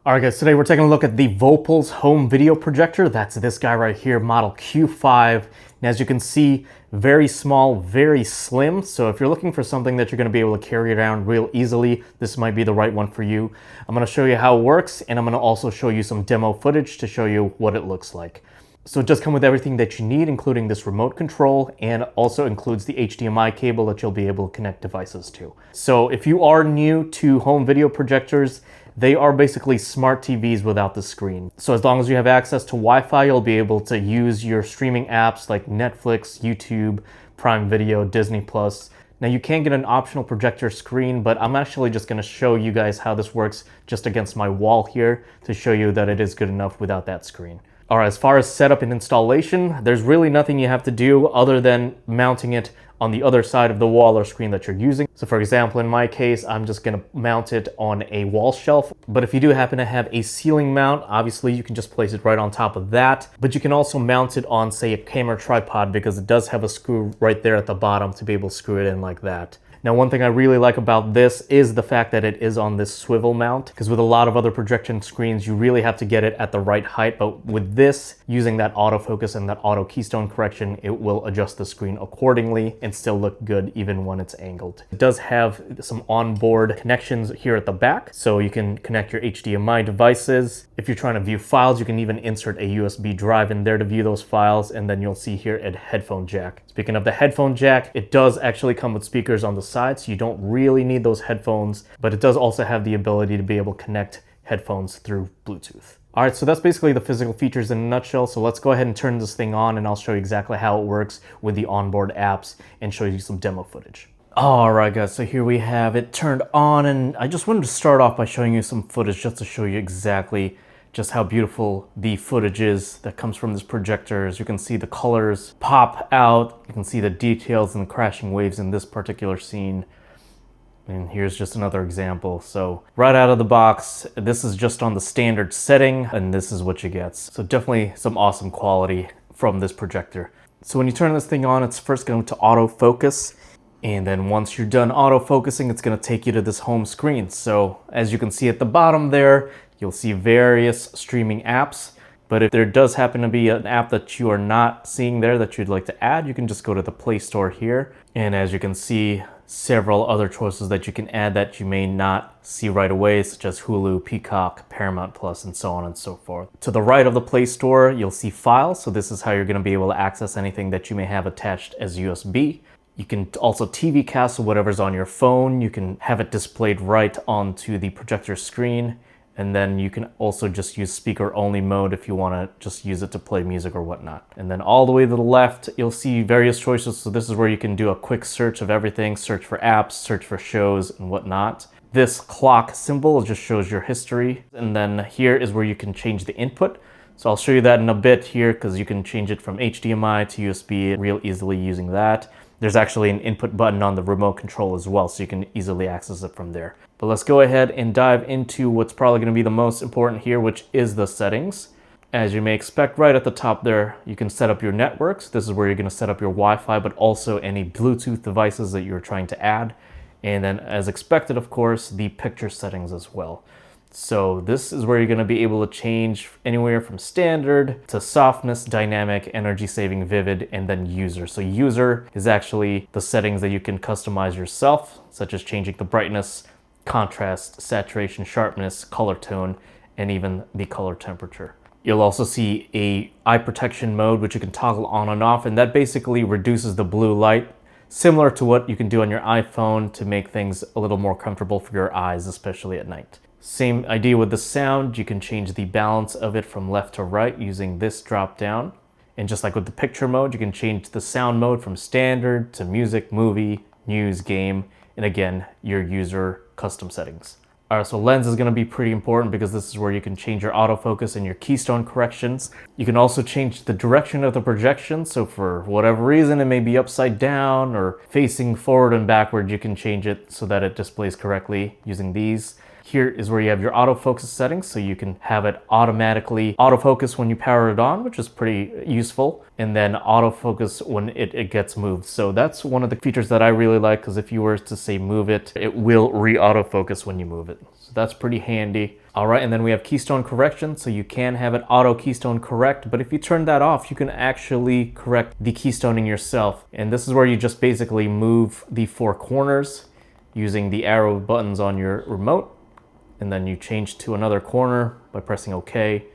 Alright guys, today we're taking a look at the VOPLLS home video projector. That's this guy right here, model Q5. And as you can see, very small, very slim. So if you're looking for something that you're going to be able to carry around real easily, this might be the right one for you. I'm going to show you how it works, and I'm going to also show you some demo footage to show you what it looks like. So it does come with everything that you need, including this remote control, and also includes the HDMI cable that you'll be able to connect devices to. So if you are new to home video projectors, they are basically smart TVs without the screen. So as long as you have access to Wi-Fi, you'll be able to use your streaming apps like Netflix, YouTube, Prime Video, Disney+. Now you can get an optional projector screen, but I'm actually just gonna show you guys how this works just against my wall here to show you that it is good enough without that screen. All right, as far as setup and installation, there's really nothing you have to do other than mounting it on the other side of the wall or screen that you're using. So for example, in my case, I'm just gonna mount it on a wall shelf. But if you do happen to have a ceiling mount, obviously you can just place it right on top of that. But you can also mount it on, say, a camera tripod, because it does have a screw right there at the bottom to be able to screw it in like that. Now, one thing I really like about this is the fact that it is on this swivel mount, because with a lot of other projection screens, you really have to get it at the right height. But with this, using that autofocus and that auto keystone correction, it will adjust the screen accordingly and still look good even when it's angled. It does have some onboard connections here at the back, so you can connect your HDMI devices. If you're trying to view files, you can even insert a USB drive in there to view those files, and then you'll see here a headphone jack. Speaking of the headphone jack, it does actually come with speakers on the side, so you don't really need those headphones, but it does also have the ability to be able to connect headphones through Bluetooth. All right, so that's basically the physical features in a nutshell. So let's go ahead and turn this thing on, and I'll show you exactly how it works with the onboard apps and show you some demo footage. All right, guys, so here we have it turned on, and I just wanted to start off by showing you some footage just to show you exactly just how beautiful the footage is that comes from this projector. As you can see, the colors pop out. You can see the details and the crashing waves in this particular scene. And here's just another example. So right out of the box, this is just on the standard setting, and this is what you get. So definitely some awesome quality from this projector. So when you turn this thing on, it's first going to autofocus. And then once you're done autofocusing, it's gonna take you to this home screen. So as you can see at the bottom there, you'll see various streaming apps. But if there does happen to be an app that you are not seeing there that you'd like to add, you can just go to the Play Store here. And as you can see, several other choices that you can add that you may not see right away, such as Hulu, Peacock, Paramount Plus, and so on and so forth. To the right of the Play Store, you'll see Files. So this is how you're gonna be able to access anything that you may have attached as USB. You can also TV cast whatever's on your phone. You can have it displayed right onto the projector screen. And then you can also just use speaker only mode if you want to just use it to play music or whatnot. And then all the way to the left, you'll see various choices. So this is where you can do a quick search of everything, search for apps, search for shows and whatnot. This clock symbol just shows your history. And then here is where you can change the input. So I'll show you that in a bit here, because you can change it from HDMI to USB real easily using that. There's actually an input button on the remote control as well, so you can easily access it from there. But let's go ahead and dive into what's probably going to be the most important here, which is the settings. As you may expect, right at the top there, you can set up your networks. This is where you're going to set up your Wi-Fi, but also any Bluetooth devices that you're trying to add. And then, as expected, of course, the picture settings as well. So this is where you're going to be able to change anywhere from standard to softness, dynamic, energy saving, vivid, and then user. So user is actually the settings that you can customize yourself, such as changing the brightness, contrast, saturation, sharpness, color tone, and even the color temperature. You'll also see a eye protection mode, which you can toggle on and off, and that basically reduces the blue light, similar to what you can do on your iPhone to make things a little more comfortable for your eyes, especially at night. Same idea with the sound. You can change the balance of it from left to right using this drop down. And just like with the picture mode, you can change the sound mode from standard to music, movie, news, game, and again, your user custom settings. All right, so lens is going to be pretty important, because this is where you can change your autofocus and your keystone corrections. You can also change the direction of the projection. So for whatever reason, it may be upside down or facing forward and backward, you can change it so that it displays correctly using these. Here is where you have your autofocus settings, so you can have it automatically autofocus when you power it on, which is pretty useful, and then autofocus when it gets moved. So that's one of the features that I really like, because if you were to say move it, it will re-autofocus when you move it. So that's pretty handy. All right, and then we have keystone correction, so you can have it auto keystone correct, but if you turn that off, you can actually correct the keystoning yourself. And this is where you just basically move the four corners using the arrow buttons on your remote, and then you change to another corner by pressing OK.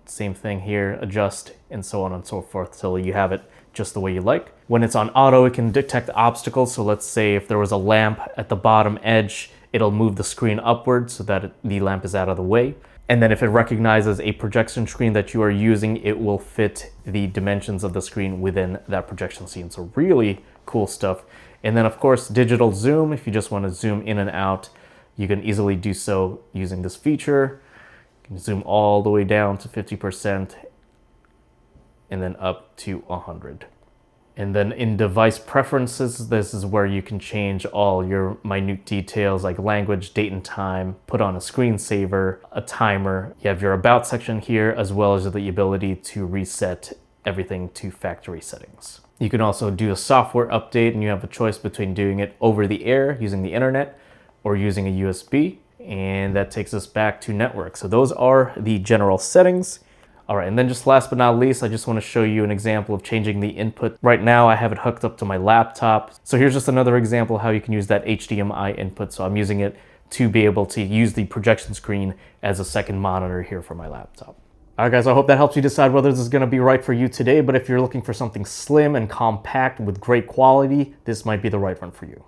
Same thing here, adjust, and so on and so forth till you have it just the way you like. When it's on auto, it can detect obstacles. So let's say if there was a lamp at the bottom edge, it'll move the screen upward so that the lamp is out of the way. And then if it recognizes a projection screen that you are using, it will fit the dimensions of the screen within that projection scene. So really cool stuff. And then of course, digital zoom. If you just want to zoom in and out, you can easily do so using this feature. You can zoom all the way down to 50% and then up to 100. And then in device preferences, this is where you can change all your minute details like language, date and time, put on a screensaver, a timer. You have your about section here, as well as the ability to reset everything to factory settings. You can also do a software update, and you have a choice between doing it over the air using the internet or using a USB. And that takes us back to network. So those are the general settings. All right, and then just last but not least, I just want to show you an example of changing the input. Right now, I have it hooked up to my laptop. So here's just another example of how you can use that HDMI input. So I'm using it to be able to use the projection screen as a second monitor here for my laptop. All right, guys, I hope that helps you decide whether this is going to be right for you today. But if you're looking for something slim and compact with great quality, this might be the right one for you.